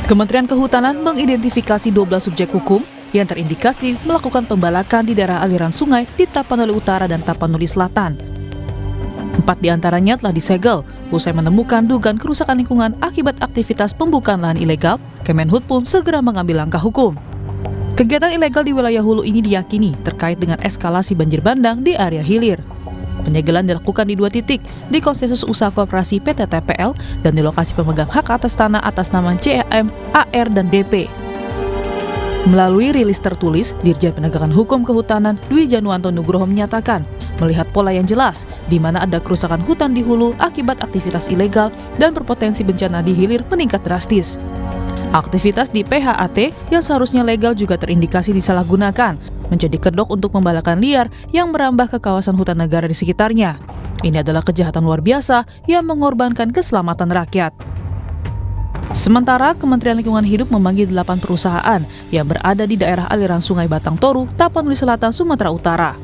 Kementerian Kehutanan mengidentifikasi 12 subjek hukum yang terindikasi melakukan pembalakan di daerah aliran sungai di Tapanuli Utara dan Tapanuli Selatan. 4 diantaranya telah disegel, usai menemukan dugaan kerusakan lingkungan akibat aktivitas pembukaan lahan ilegal. Kemenhub pun segera mengambil langkah hukum. Kegiatan ilegal di wilayah hulu ini diyakini terkait dengan eskalasi banjir bandang di area hilir. Penyegelan dilakukan di 2 titik, di konsensus usaha koperasi PT TPL dan di lokasi pemegang hak atas tanah atas nama CAM, AR, dan DP. Melalui rilis tertulis, Dirjen Penegakan Hukum Kehutanan Dwi Januanto Nugroho menyatakan, melihat pola yang jelas di mana ada kerusakan hutan di hulu akibat aktivitas ilegal dan berpotensi bencana di hilir meningkat drastis. Aktivitas di PHAT yang seharusnya legal juga terindikasi disalahgunakan, menjadi kedok untuk pembalakan liar yang merambah ke kawasan hutan negara di sekitarnya. Ini adalah kejahatan luar biasa yang mengorbankan keselamatan rakyat. Sementara Kementerian Lingkungan Hidup memanggil 8 perusahaan yang berada di daerah aliran Sungai Batang Toru, Tapanuli Selatan, Sumatera Utara.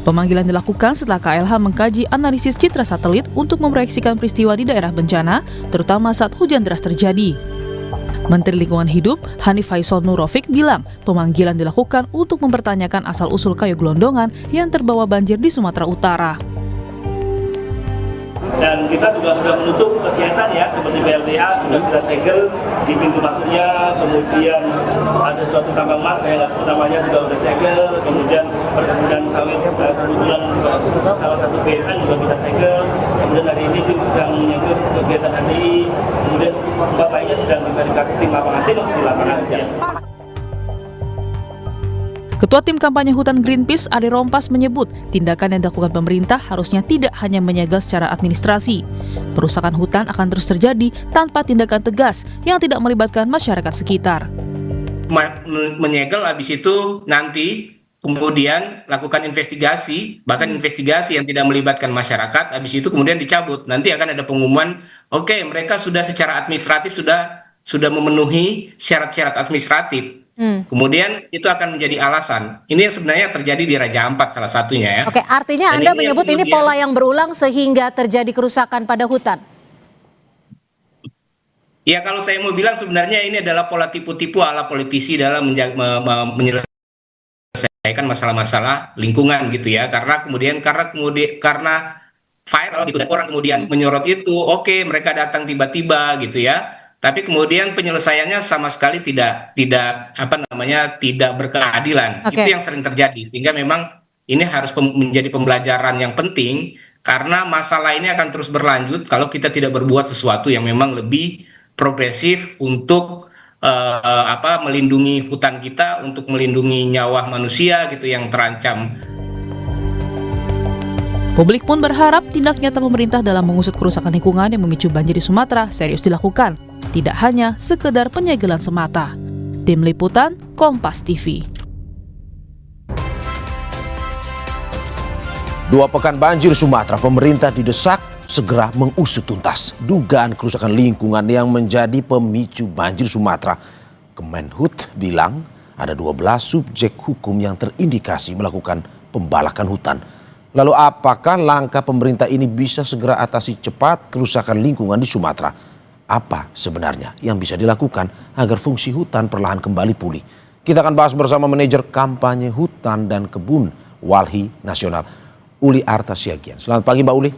Pemanggilan dilakukan setelah KLH mengkaji analisis citra satelit untuk memproyeksikan peristiwa di daerah bencana, terutama saat hujan deras terjadi. Menteri Lingkungan Hidup Hanif Faisal Nurofik bilang pemanggilan dilakukan untuk mempertanyakan asal-usul kayu gelondongan yang terbawa banjir di Sumatera Utara. Dan kita juga sudah menutup kegiatan ya, seperti BLTA sudah kita segel di pintu masuknya, kemudian ada suatu tambang emas, saya nggak sebut namanya, juga sudah segel, kemudian perkebunan sawit, kebetulan salah satu BNN juga kita segel, kemudian hari ini tim sedang menyegel kegiatan HDI, kemudian tempat lainnya sedang diverifikasi tim lapangan, tim masih di lapangan. Ya. Ketua Tim Kampanye Hutan Greenpeace, Ade Rompas, menyebut tindakan yang dilakukan pemerintah harusnya tidak hanya menyegel secara administrasi. Perusakan hutan akan terus terjadi tanpa tindakan tegas yang tidak melibatkan masyarakat sekitar. Menyegel habis itu nanti kemudian lakukan investigasi, bahkan investigasi yang tidak melibatkan masyarakat, habis itu kemudian dicabut. Nanti akan ada pengumuman, oke, mereka sudah secara administratif sudah memenuhi syarat-syarat administratif. Kemudian itu akan menjadi alasan. Ini yang sebenarnya terjadi di Raja Ampat salah satunya ya. Oke, artinya Anda menyebut ini pola yang berulang sehingga terjadi kerusakan pada hutan. Ya, kalau saya mau bilang sebenarnya ini adalah pola tipu-tipu ala politisi dalam menyelesaikan masalah-masalah lingkungan gitu ya. Karena viral gitu dan orang kemudian menyorot itu, oke, mereka datang tiba-tiba gitu ya. Tapi kemudian penyelesaiannya sama sekali tidak berkeadilan. Itu yang sering terjadi. Sehingga memang ini harus menjadi pembelajaran yang penting karena masalah ini akan terus berlanjut kalau kita tidak berbuat sesuatu yang memang lebih progresif untuk melindungi hutan kita, untuk melindungi nyawa manusia gitu yang terancam. Publik pun berharap tindak nyata pemerintah dalam mengusut kerusakan lingkungan yang memicu banjir di Sumatera serius dilakukan, tidak hanya sekedar penyegelan semata. Tim Liputan, Kompas TV. 2 pekan banjir Sumatera, pemerintah didesak segera mengusut tuntas dugaan kerusakan lingkungan yang menjadi pemicu banjir Sumatera. Kemenhub bilang ada 12 subjek hukum yang terindikasi melakukan pembalakan hutan. Lalu apakah langkah pemerintah ini bisa segera atasi cepat kerusakan lingkungan di Sumatera? Apa sebenarnya yang bisa dilakukan agar fungsi hutan perlahan kembali pulih? Kita akan bahas bersama manajer kampanye hutan dan kebun Walhi Nasional, Uli Arta Siagian. Selamat pagi Mbak Uli.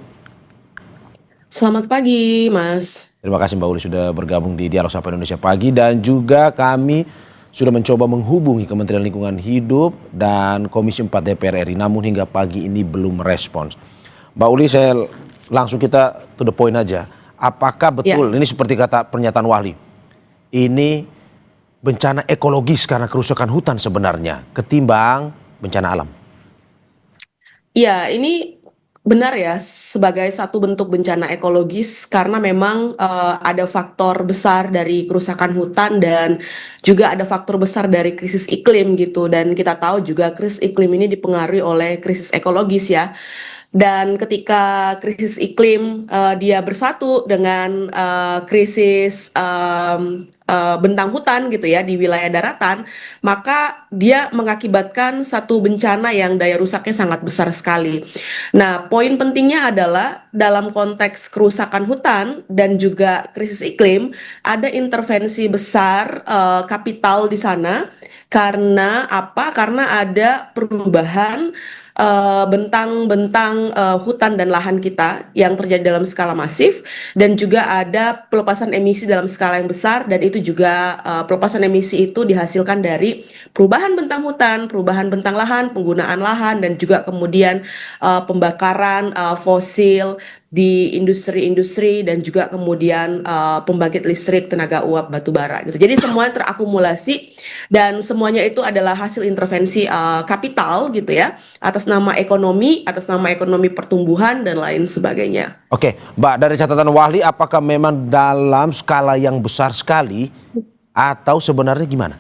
Selamat pagi Mas. Terima kasih Mbak Uli sudah bergabung di Dialog Sapa Indonesia Pagi, dan juga kami sudah mencoba menghubungi Kementerian Lingkungan Hidup dan Komisi 4 DPR RI, namun hingga pagi ini belum merespons. Mbak Uli, kita to the point aja. Apakah betul ini seperti kata pernyataan Walhi, ini bencana ekologis karena kerusakan hutan sebenarnya ketimbang bencana alam? Ya, ini benar ya, sebagai satu bentuk bencana ekologis karena memang ada faktor besar dari kerusakan hutan dan juga ada faktor besar dari krisis iklim gitu. Dan kita tahu juga krisis iklim ini dipengaruhi oleh krisis ekologis ya. Dan ketika krisis iklim dia bersatu dengan krisis bentang hutan gitu ya di wilayah daratan, maka dia mengakibatkan satu bencana yang daya rusaknya sangat besar sekali. Nah, poin pentingnya adalah dalam konteks kerusakan hutan dan juga krisis iklim, ada intervensi besar kapital di sana. Karena apa? Karena ada perubahan bentang-bentang hutan dan lahan kita yang terjadi dalam skala masif, dan juga ada pelepasan emisi dalam skala yang besar, dan itu juga pelepasan emisi itu dihasilkan dari perubahan bentang hutan, perubahan bentang lahan, penggunaan lahan, dan juga kemudian pembakaran fosil di industri-industri, dan juga kemudian pembangkit listrik tenaga uap batubara gitu. Jadi semuanya terakumulasi dan semuanya itu adalah hasil intervensi kapital gitu ya, atas nama ekonomi pertumbuhan dan lain sebagainya. Oke, Mbak, dari catatan Wahli, apakah memang dalam skala yang besar sekali atau sebenarnya gimana?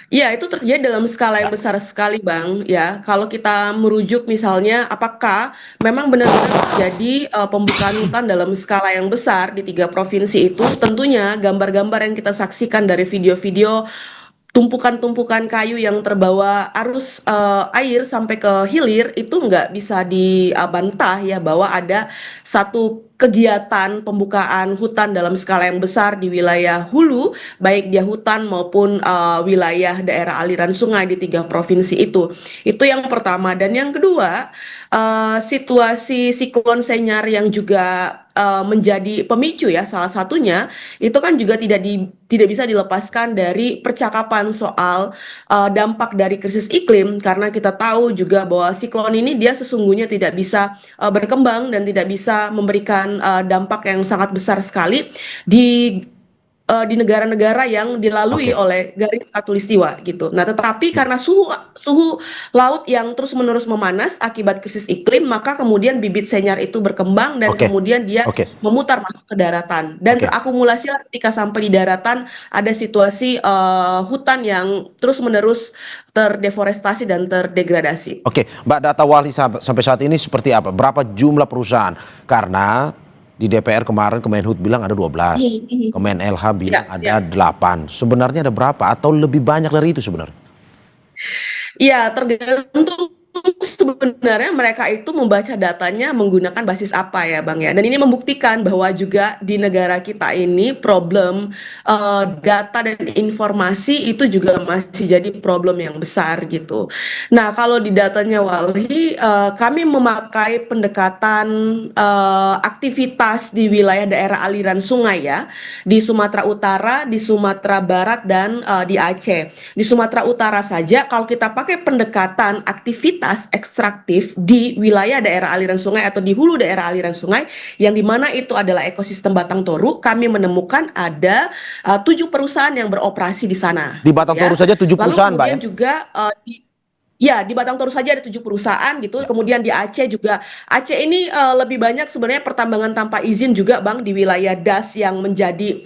Ya, itu terjadi dalam skala yang besar sekali, Bang. Ya, kalau kita merujuk misalnya, apakah memang benar-benar terjadi pembukaan hutan dalam skala yang besar di 3 provinsi itu? Tentunya gambar-gambar yang kita saksikan dari video-video tumpukan-tumpukan kayu yang terbawa arus air sampai ke hilir itu nggak bisa dibantah ya, bahwa ada satu kegiatan pembukaan hutan dalam skala yang besar di wilayah hulu, baik dia hutan maupun wilayah daerah aliran sungai di 3 provinsi itu. Itu yang pertama. Dan yang kedua, situasi siklon Senyar yang juga menjadi pemicu ya, salah satunya itu kan juga tidak bisa dilepaskan dari percakapan soal dampak dari krisis iklim, karena kita tahu juga bahwa siklon ini dia sesungguhnya tidak bisa berkembang dan tidak bisa memberikan dampak yang sangat besar sekali di negara-negara yang dilalui oleh garis khatulistiwa gitu. Nah, tetapi karena suhu laut yang terus-menerus memanas akibat krisis iklim, maka kemudian bibit Senyar itu berkembang dan kemudian dia memutar masuk ke daratan, dan terakumulasilah ketika sampai di daratan ada situasi hutan yang terus-menerus terdeforestasi dan terdegradasi. Oke, Mbak, data Wahli sampai saat ini seperti apa? Berapa jumlah perusahaan? Karena di DPR kemarin Kemenhut bilang ada 12, Kemen-LH bilang ada 8. Sebenarnya ada berapa atau lebih banyak dari itu sebenarnya? Ya, tergantung sebenarnya mereka itu membaca datanya menggunakan basis apa ya, Bang ya. Dan ini membuktikan bahwa juga di negara kita ini problem data dan informasi itu juga masih jadi problem yang besar gitu. Nah, kalau di datanya Walhi, kami memakai pendekatan aktivitas di wilayah daerah aliran sungai ya, di Sumatera Utara, di Sumatera Barat, dan di Aceh. Di Sumatera Utara saja kalau kita pakai pendekatan aktivitas ekstraktif di wilayah daerah aliran sungai atau di hulu daerah aliran sungai, yang dimana itu adalah ekosistem Batang Toru, kami menemukan ada 7 perusahaan yang beroperasi di sana. Di Batang Toru saja 7 perusahaan, Mbak ya? Juga di Batang Toru saja ada 7 perusahaan gitu. Kemudian di Aceh juga. Aceh ini lebih banyak sebenarnya pertambangan tanpa izin juga, Bang, di wilayah Das yang menjadi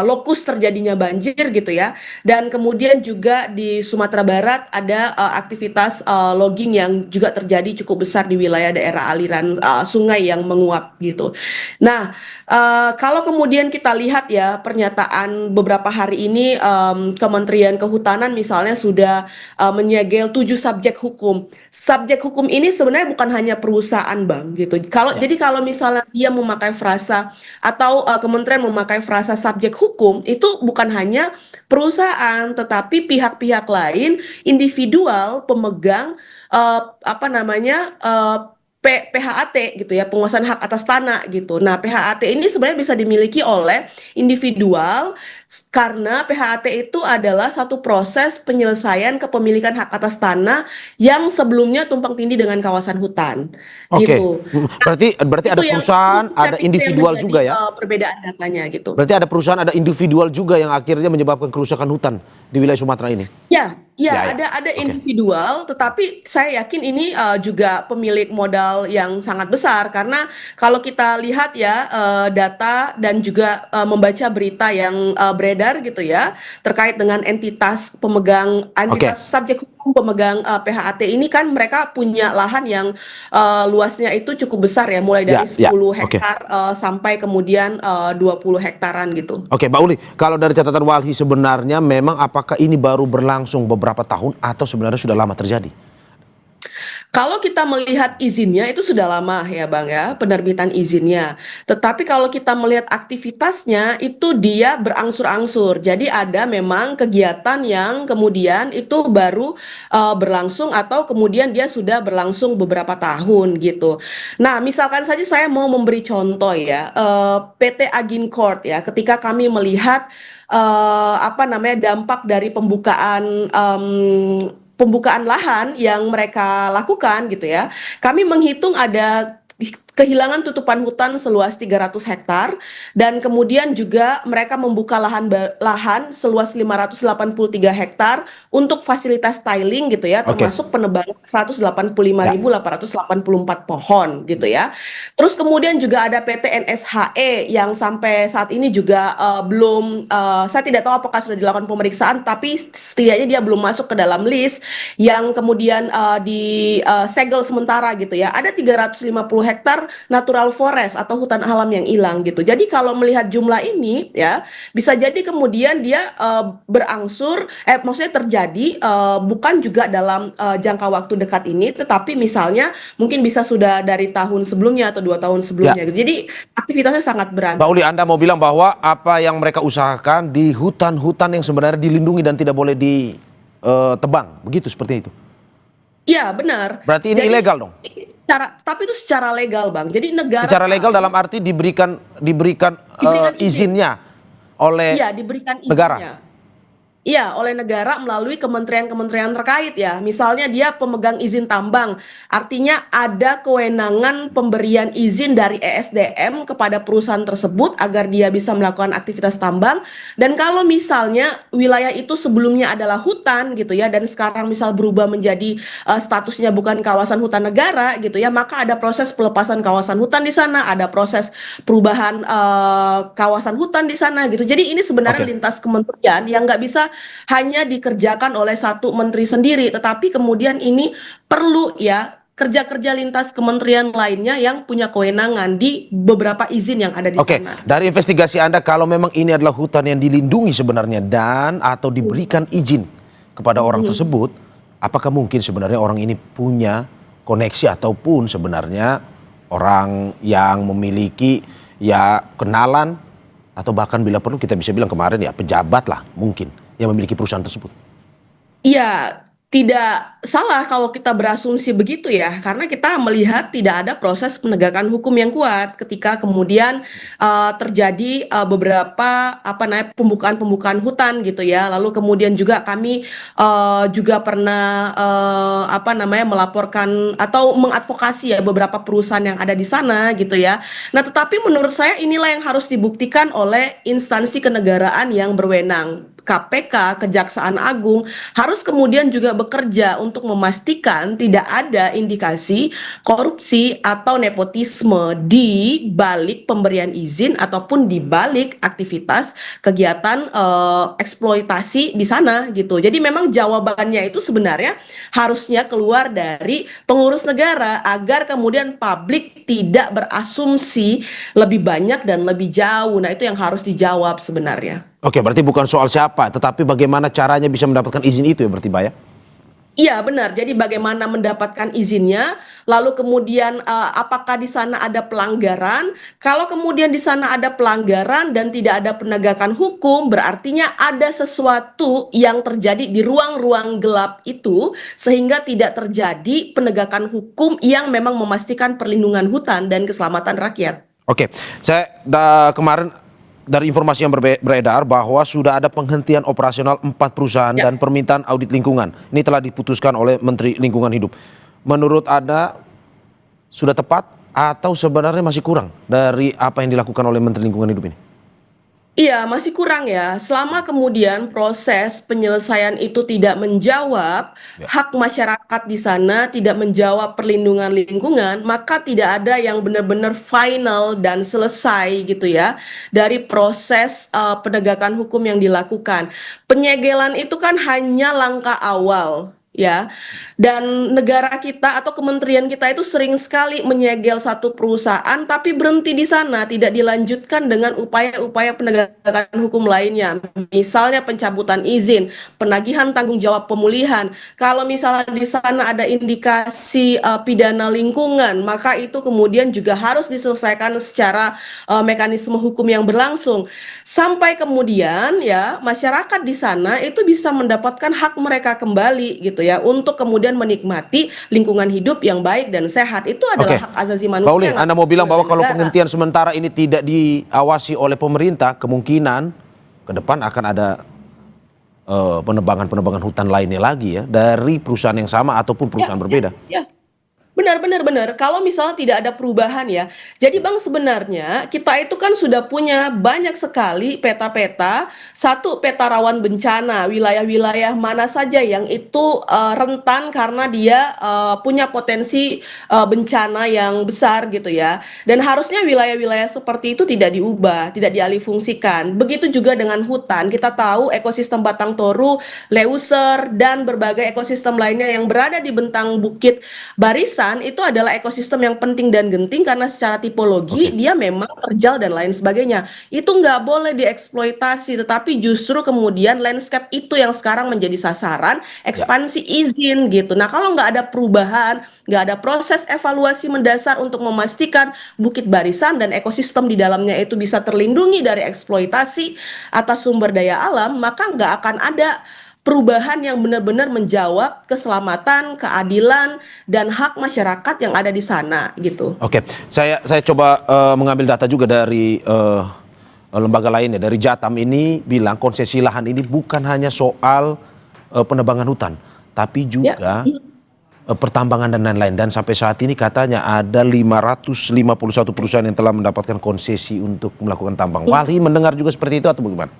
lokus terjadinya banjir gitu ya. Dan kemudian juga di Sumatera Barat ada aktivitas logging yang juga terjadi cukup besar di wilayah daerah aliran sungai yang menguap gitu. Nah, kalau kemudian kita lihat ya pernyataan beberapa hari ini, Kementerian Kehutanan misalnya sudah menyegel 7 subjek hukum. Subjek hukum ini sebenarnya bukan hanya perusahaan, Bang, gitu. Jadi kalau misalnya dia memakai frasa atau kementerian memakai frasa subjek hukum, itu bukan hanya perusahaan, tetapi pihak-pihak lain, individual pemegang PHAT gitu ya, penguasaan hak atas tanah gitu. Nah, PHAT ini sebenarnya bisa dimiliki oleh individual karena PHAT itu adalah satu proses penyelesaian kepemilikan hak atas tanah yang sebelumnya tumpang tindih dengan kawasan hutan. Gitu. Berarti ada perusahaan, ada individual juga ya? Perbedaan datanya gitu. Berarti ada perusahaan, ada individual juga yang akhirnya menyebabkan kerusakan hutan di wilayah Sumatera ini? Ya, ada individual, tetapi saya yakin ini juga pemilik modal yang sangat besar, karena kalau kita lihat ya data dan juga membaca berita yang beredar gitu ya, terkait dengan entitas subjek hukum pemegang PHAT ini kan mereka punya lahan yang luasnya itu cukup besar ya, mulai dari 10 hektar sampai kemudian 20 hektaran gitu. Oke, Mbak Uli, kalau dari catatan Walhi sebenarnya memang apakah ini baru berlangsung beberapa tahun atau sebenarnya sudah lama terjadi? Kalau kita melihat izinnya itu sudah lama ya Bang ya, penerbitan izinnya. Tetapi kalau kita melihat aktivitasnya itu dia berangsur-angsur. Jadi ada memang kegiatan yang kemudian itu baru berlangsung atau kemudian dia sudah berlangsung beberapa tahun gitu. Nah, misalkan saja saya mau memberi contoh ya, PT Agincourt ya, ketika kami melihat dampak dari pembukaan lahan yang mereka lakukan gitu ya. Kami menghitung ada kehilangan tutupan hutan seluas 300 hektar dan kemudian juga mereka membuka lahan seluas 583 hektar untuk fasilitas tiling gitu ya, termasuk penebangan 185.884 pohon gitu ya. Terus kemudian juga ada PT NSHE yang sampai saat ini juga saya tidak tahu apakah sudah dilakukan pemeriksaan, tapi setidaknya dia belum masuk ke dalam list yang kemudian disegel sementara gitu ya. Ada 350 hektar natural forest atau hutan alam yang hilang gitu. Jadi kalau melihat jumlah ini ya, bisa jadi kemudian dia maksudnya terjadi bukan juga dalam jangka waktu dekat ini, tetapi misalnya mungkin bisa sudah dari tahun sebelumnya atau 2 tahun sebelumnya gitu. Jadi aktivitasnya sangat beragam. Mbak Uli, Anda mau bilang bahwa apa yang mereka usahakan di hutan-hutan yang sebenarnya dilindungi dan tidak boleh ditebang, begitu seperti itu? Iya, benar. Berarti ini ilegal dong? Tapi itu secara legal, Bang. Jadi negara secara legal dalam arti diberikan izinnya oleh diberikan negara. izinnya. Iya, oleh negara melalui kementerian-kementerian terkait ya. Misalnya dia pemegang izin tambang, artinya ada kewenangan pemberian izin dari ESDM kepada perusahaan tersebut agar dia bisa melakukan aktivitas tambang. Dan kalau misalnya wilayah itu sebelumnya adalah hutan gitu ya, dan sekarang misal berubah menjadi statusnya bukan kawasan hutan negara gitu ya, maka ada proses pelepasan kawasan hutan di sana, ada proses perubahan kawasan hutan di sana gitu. Jadi ini sebenarnya lintas kementerian yang nggak bisa hanya dikerjakan oleh satu menteri sendiri, tetapi kemudian ini perlu ya kerja-kerja lintas kementerian lainnya yang punya kewenangan di beberapa izin yang ada di sana. Dari investigasi Anda, kalau memang ini adalah hutan yang dilindungi sebenarnya dan atau diberikan izin kepada orang tersebut, apakah mungkin sebenarnya orang ini punya koneksi ataupun sebenarnya orang yang memiliki ya kenalan atau bahkan bila perlu kita bisa bilang kemarin ya pejabat lah mungkin yang memiliki perusahaan tersebut? Iya, tidak salah kalau kita berasumsi begitu ya, karena kita melihat tidak ada proses penegakan hukum yang kuat ketika kemudian terjadi beberapa pembukaan hutan gitu ya. Lalu kemudian juga kami juga pernah melaporkan atau mengadvokasi ya beberapa perusahaan yang ada di sana gitu ya. Nah, tetapi menurut saya inilah yang harus dibuktikan oleh instansi kenegaraan yang berwenang. KPK, Kejaksaan Agung harus kemudian juga bekerja untuk memastikan tidak ada indikasi korupsi atau nepotisme di balik pemberian izin ataupun di balik aktivitas kegiatan eksploitasi di sana gitu. Jadi memang jawabannya itu sebenarnya harusnya keluar dari pengurus negara agar kemudian publik tidak berasumsi lebih banyak dan lebih jauh. Nah, itu yang harus dijawab sebenarnya. Oke, berarti bukan soal siapa, tetapi bagaimana caranya bisa mendapatkan izin itu ya berarti, Mbak ya? Iya, benar. Jadi bagaimana mendapatkan izinnya, lalu kemudian apakah di sana ada pelanggaran? Kalau kemudian di sana ada pelanggaran dan tidak ada penegakan hukum, berartinya ada sesuatu yang terjadi di ruang-ruang gelap itu sehingga tidak terjadi penegakan hukum yang memang memastikan perlindungan hutan dan keselamatan rakyat. Oke, saya kemarin dari informasi yang beredar bahwa sudah ada penghentian operasional 4 perusahaan dan permintaan audit lingkungan. Ini telah diputuskan oleh Menteri Lingkungan Hidup. Menurut Anda sudah tepat atau sebenarnya masih kurang dari apa yang dilakukan oleh Menteri Lingkungan Hidup ini? Iya, masih kurang ya. Selama kemudian proses penyelesaian itu tidak menjawab Ya. hak masyarakat di sana, tidak menjawab perlindungan lingkungan, maka tidak ada yang benar-benar final dan selesai gitu ya dari proses penegakan hukum yang dilakukan. Penyegelan itu kan hanya langkah awal. Ya, dan negara kita atau kementerian kita itu sering sekali menyegel satu perusahaan, tapi berhenti di sana, tidak dilanjutkan dengan upaya-upaya penegakan hukum lainnya. Misalnya pencabutan izin, penagihan tanggung jawab pemulihan. Kalau misalnya di sana ada indikasi pidana lingkungan, maka itu kemudian juga harus diselesaikan secara mekanisme hukum yang berlangsung. Sampai kemudian ya masyarakat di sana itu bisa mendapatkan hak mereka kembali gitu ya untuk kemudian menikmati lingkungan hidup yang baik dan sehat. Itu adalah Oke. hak asasi Pak manusia. Uli, yang Anda mau bilang bahwa oleh kalau negara. penghentian sementara ini tidak diawasi oleh pemerintah, kemungkinan ke depan akan ada penebangan hutan lainnya lagi ya dari perusahaan yang sama ataupun perusahaan berbeda. Ya. Benar. Kalau misalnya tidak ada perubahan ya. Jadi Bang sebenarnya kita itu kan sudah punya banyak sekali peta-peta. Satu peta rawan bencana, wilayah-wilayah mana saja yang itu rentan karena dia punya potensi bencana yang besar gitu ya. Dan harusnya wilayah-wilayah seperti itu tidak diubah, tidak dialihfungsikan. Begitu juga dengan hutan. Kita tahu ekosistem Batang Toru, Leuser dan berbagai ekosistem lainnya yang berada di bentang Bukit Barisan itu adalah ekosistem yang penting dan genting karena secara tipologi dia memang terjal dan lain sebagainya. Itu nggak boleh dieksploitasi, tetapi justru kemudian landscape itu yang sekarang menjadi sasaran ekspansi izin gitu. Nah kalau nggak ada perubahan, nggak ada proses evaluasi mendasar untuk memastikan Bukit Barisan dan ekosistem di dalamnya itu bisa terlindungi dari eksploitasi atas sumber daya alam, maka nggak akan ada perubahan yang benar-benar menjawab keselamatan, keadilan, dan hak masyarakat yang ada di sana gitu. Oke, saya coba mengambil data juga dari lembaga lainnya. Dari Jatam ini bilang konsesi lahan ini bukan hanya soal penebangan hutan, tapi juga pertambangan dan lain-lain. Dan sampai saat ini katanya ada 551 perusahaan yang telah mendapatkan konsesi untuk melakukan tambang. Wali mendengar juga seperti itu atau bagaimana?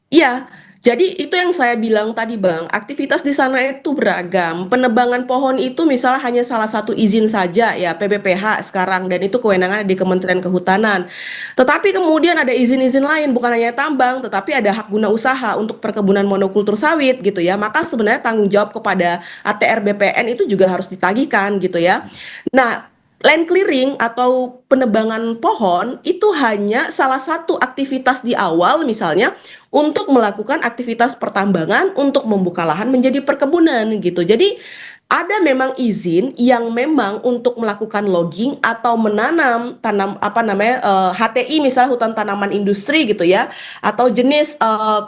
Iya, jadi itu yang saya bilang tadi Bang, aktivitas di sana itu beragam. Penebangan pohon itu misalnya hanya salah satu izin saja ya PBPH sekarang dan itu kewenangannya di Kementerian Kehutanan. Tetapi kemudian ada izin-izin lain bukan hanya tambang, tetapi ada hak guna usaha untuk perkebunan monokultur sawit gitu ya. Maka sebenarnya tanggung jawab kepada ATR BPN itu juga harus ditagihkan gitu ya. Nah, land clearing atau penebangan pohon itu hanya salah satu aktivitas di awal misalnya untuk melakukan aktivitas pertambangan untuk membuka lahan menjadi perkebunan gitu. Jadi ada memang izin yang memang untuk melakukan logging atau menanam HTI misalnya hutan tanaman industri gitu ya atau jenis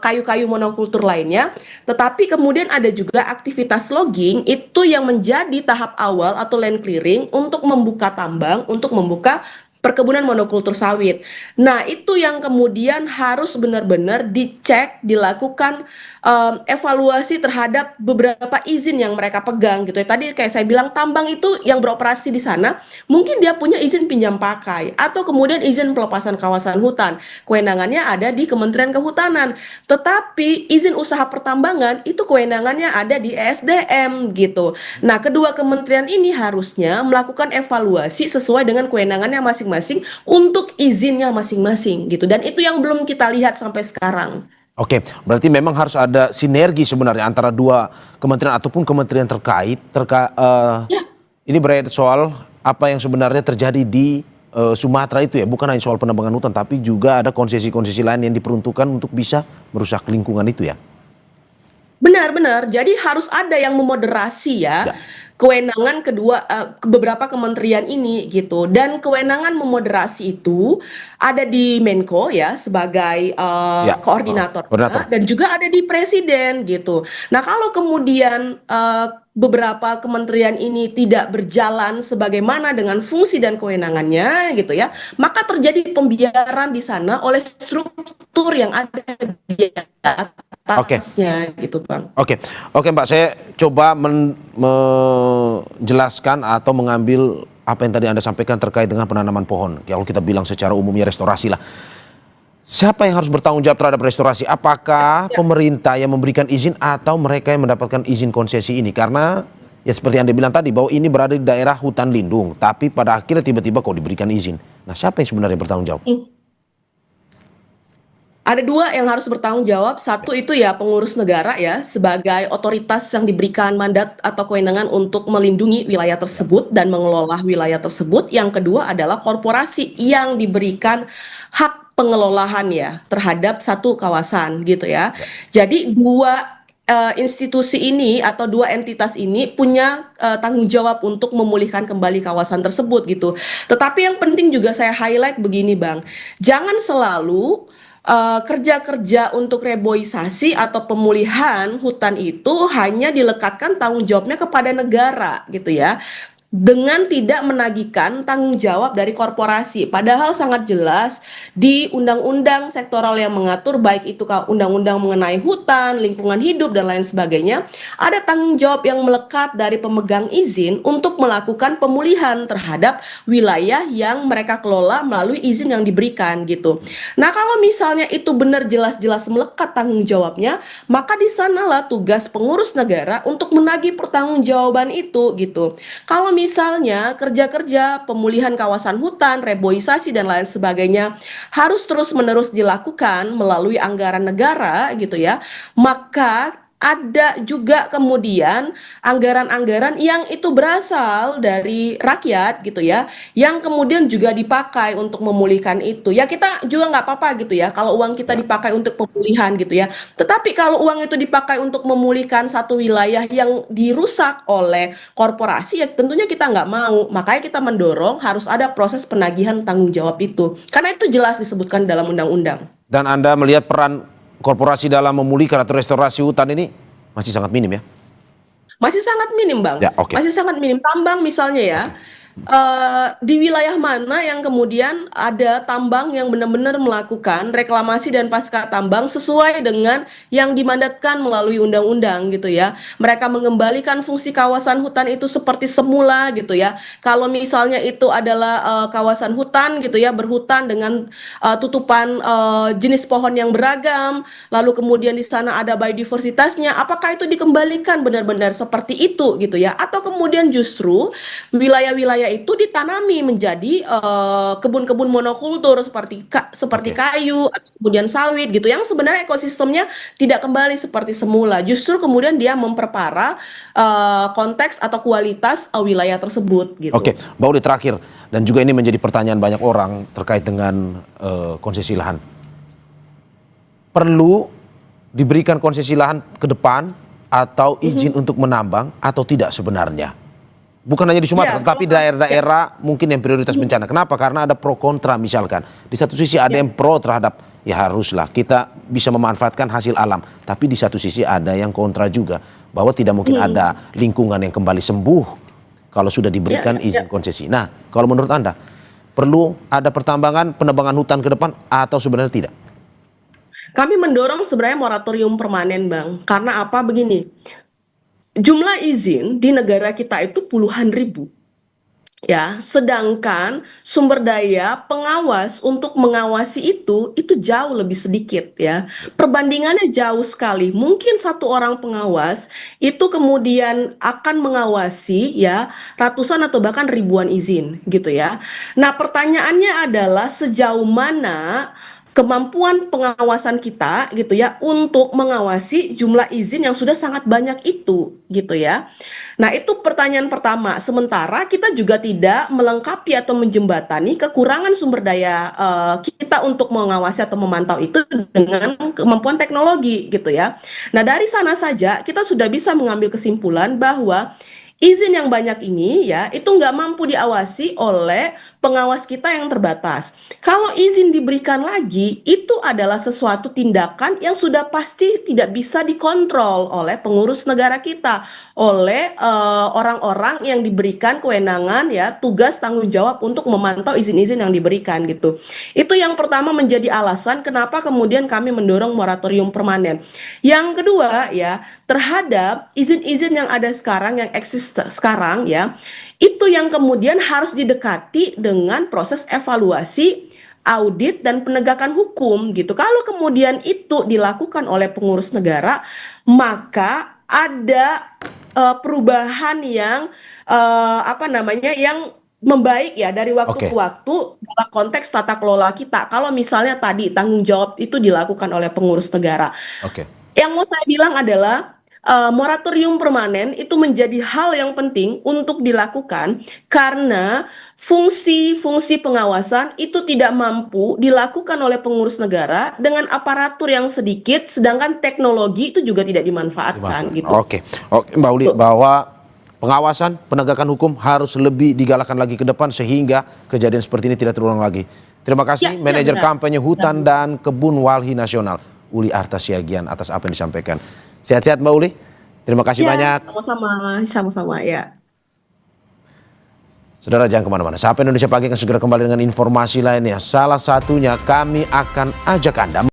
kayu-kayu monokultur lainnya. Tetapi kemudian ada juga aktivitas logging itu yang menjadi tahap awal atau land clearing untuk membuka tambang, untuk membuka perkebunan monokultur sawit. Nah, itu yang kemudian harus benar-benar dicek, dilakukan evaluasi terhadap beberapa izin yang mereka pegang gitu ya. Tadi kayak saya bilang tambang itu yang beroperasi di sana, mungkin dia punya izin pinjam pakai atau kemudian izin pelepasan kawasan hutan. Kewenangannya ada di Kementerian Kehutanan. Tetapi izin usaha pertambangan itu kewenangannya ada di ESDM gitu. Nah, kedua kementerian ini harusnya melakukan evaluasi sesuai dengan kewenangannya masing-masing untuk izinnya masing-masing gitu. Dan itu yang belum kita lihat sampai sekarang. Oke, berarti memang harus ada sinergi sebenarnya antara dua kementerian ataupun kementerian terkait. Ini berkaitan soal apa yang sebenarnya terjadi di Sumatera itu ya, bukan hanya soal penebangan hutan, tapi juga ada konsesi-konsesi lain yang diperuntukkan untuk bisa merusak lingkungan itu ya. Benar. Jadi harus ada yang memoderasi ya. Kewenangan kedua beberapa kementerian ini gitu dan kewenangan memoderasi itu ada di Menko ya sebagai koordinator dan juga ada di presiden gitu. Nah, kalau kemudian beberapa kementerian ini tidak berjalan sebagaimana dengan fungsi dan kewenangannya gitu ya, maka terjadi pembiaran di sana oleh struktur yang ada di atasnya gitu Bang. Oke Mbak, saya coba menjelaskan atau mengambil apa yang tadi Anda sampaikan terkait dengan penanaman pohon. Kalau kita bilang secara umumnya restorasi lah. Siapa yang harus bertanggung jawab terhadap restorasi? Apakah pemerintah yang memberikan izin atau mereka yang mendapatkan izin konsesi ini? Karena ya seperti yang Anda bilang tadi bahwa ini berada di daerah hutan lindung, tapi pada akhirnya tiba-tiba kok diberikan izin. Nah, siapa yang sebenarnya bertanggung jawab? Ada dua yang harus bertanggung jawab. Satu itu ya pengurus negara ya sebagai otoritas yang diberikan mandat atau kewenangan untuk melindungi wilayah tersebut dan mengelola wilayah tersebut. Yang kedua adalah korporasi yang diberikan hak pengelolaan ya terhadap satu kawasan gitu ya. Jadi dua institusi ini atau dua entitas ini punya tanggung jawab untuk memulihkan kembali kawasan tersebut gitu. Tetapi yang penting juga saya highlight begini Bang, jangan selalu kerja-kerja untuk reboisasi atau pemulihan hutan itu hanya dilekatkan tanggung jawabnya kepada negara gitu ya. Dengan tidak menagihkan tanggung jawab dari korporasi. Padahal sangat jelas di undang-undang sektoral yang mengatur baik itu undang-undang mengenai hutan, lingkungan hidup dan lain sebagainya, ada tanggung jawab yang melekat dari pemegang izin untuk melakukan pemulihan terhadap wilayah yang mereka kelola melalui izin yang diberikan gitu. Nah, kalau misalnya itu benar jelas-jelas melekat tanggung jawabnya, maka di sanalah tugas pengurus negara untuk menagih pertanggungjawaban itu gitu. Kalau misalnya kerja-kerja pemulihan kawasan hutan, reboisasi dan lain sebagainya harus terus-menerus dilakukan melalui anggaran negara gitu ya, maka ada juga kemudian anggaran-anggaran yang itu berasal dari rakyat gitu ya, yang kemudian juga dipakai untuk memulihkan itu. Ya kita juga nggak apa-apa gitu ya, kalau uang kita dipakai untuk pemulihan gitu ya. Tetapi kalau uang itu dipakai untuk memulihkan satu wilayah yang dirusak oleh korporasi, ya tentunya kita nggak mau. Makanya kita mendorong harus ada proses penagihan tanggung jawab itu. Karena itu jelas disebutkan dalam undang-undang. Dan Anda melihat peran korporasi dalam memulihkan atau restorasi hutan ini masih sangat minim ya? Masih sangat minim, Bang. Ya, oke. Masih sangat minim. Tambang misalnya ya, di wilayah mana yang kemudian ada tambang yang benar-benar melakukan reklamasi dan pasca tambang sesuai dengan yang dimandatkan melalui undang-undang gitu ya. Mereka mengembalikan fungsi kawasan hutan itu seperti semula gitu ya. Kalau misalnya itu adalah kawasan hutan gitu ya, berhutan dengan tutupan jenis pohon yang beragam, lalu kemudian di sana ada biodiversitasnya, apakah itu dikembalikan benar-benar seperti itu gitu ya? Atau kemudian justru wilayah-wilayah itu ditanami menjadi kebun-kebun monokultur seperti kayu, atau kemudian sawit gitu, yang sebenarnya ekosistemnya tidak kembali seperti semula. Justru kemudian dia memperparah konteks atau kualitas wilayah tersebut gitu. Oke, Mbak Uli terakhir, dan juga ini menjadi pertanyaan banyak orang terkait dengan konsesi lahan. Perlu diberikan konsesi lahan ke depan atau izin untuk menambang atau tidak sebenarnya? Bukan hanya di Sumatera, tetapi daerah-daerah mungkin yang prioritas bencana. Kenapa? Karena ada pro kontra misalkan. Di satu sisi ada yang pro terhadap, ya haruslah kita bisa memanfaatkan hasil alam. Tapi di satu sisi ada yang kontra juga. Bahwa tidak mungkin ada lingkungan yang kembali sembuh kalau sudah diberikan izin konsesi. Nah, kalau menurut Anda, perlu ada pertambangan, penebangan hutan ke depan atau sebenarnya tidak? Kami mendorong sebenarnya moratorium permanen, Bang. Karena apa? Begini. Jumlah izin di negara kita itu puluhan ribu. Ya, sedangkan sumber daya pengawas untuk mengawasi itu jauh lebih sedikit ya. Perbandingannya jauh sekali. Mungkin satu orang pengawas itu kemudian akan mengawasi ya ratusan atau bahkan ribuan izin gitu ya. Nah, pertanyaannya adalah sejauh mana kemampuan pengawasan kita gitu ya untuk mengawasi jumlah izin yang sudah sangat banyak itu gitu ya. Nah, itu pertanyaan pertama. Sementara kita juga tidak melengkapi atau menjembatani kekurangan sumber daya kita untuk mengawasi atau memantau itu dengan kemampuan teknologi gitu ya. Nah, dari sana saja kita sudah bisa mengambil kesimpulan bahwa izin yang banyak ini ya itu nggak mampu diawasi oleh pengawas kita yang terbatas. Kalau izin diberikan lagi, itu adalah sesuatu tindakan yang sudah pasti tidak bisa dikontrol oleh pengurus negara kita, oleh orang-orang yang diberikan kewenangan ya tugas tanggung jawab untuk memantau izin-izin yang diberikan gitu. Itu yang pertama menjadi alasan kenapa kemudian kami mendorong moratorium permanen. Yang kedua ya, terhadap izin-izin yang ada sekarang, yang eksis sekarang ya, itu yang kemudian harus didekati dengan proses evaluasi audit dan penegakan hukum gitu. Kalau kemudian itu dilakukan oleh pengurus negara, maka ada perubahan yang yang membaik ya dari waktu Oke. ke waktu dalam konteks tata kelola kita. Kalau misalnya tadi tanggung jawab itu dilakukan oleh pengurus negara. Oke. Yang mau saya bilang adalah moratorium permanen itu menjadi hal yang penting untuk dilakukan karena fungsi-fungsi pengawasan itu tidak mampu dilakukan oleh pengurus negara dengan aparatur yang sedikit, sedangkan teknologi itu juga tidak dimanfaatkan gitu. Oke, Mbak Uli, bahwa pengawasan penegakan hukum harus lebih digalakkan lagi ke depan sehingga kejadian seperti ini tidak terulang lagi. Terima kasih Ya, Manajer benar. Kampanye Hutan dan Kebun Walhi Nasional Uli Artasiagian atas apa yang disampaikan. Sehat-sehat Mbak Uli. Terima kasih Ya, banyak. sama-sama ya. Saudara jangan kemana-mana. Sapa Indonesia Pagi akan segera kembali dengan informasi lainnya. Salah satunya kami akan ajak Anda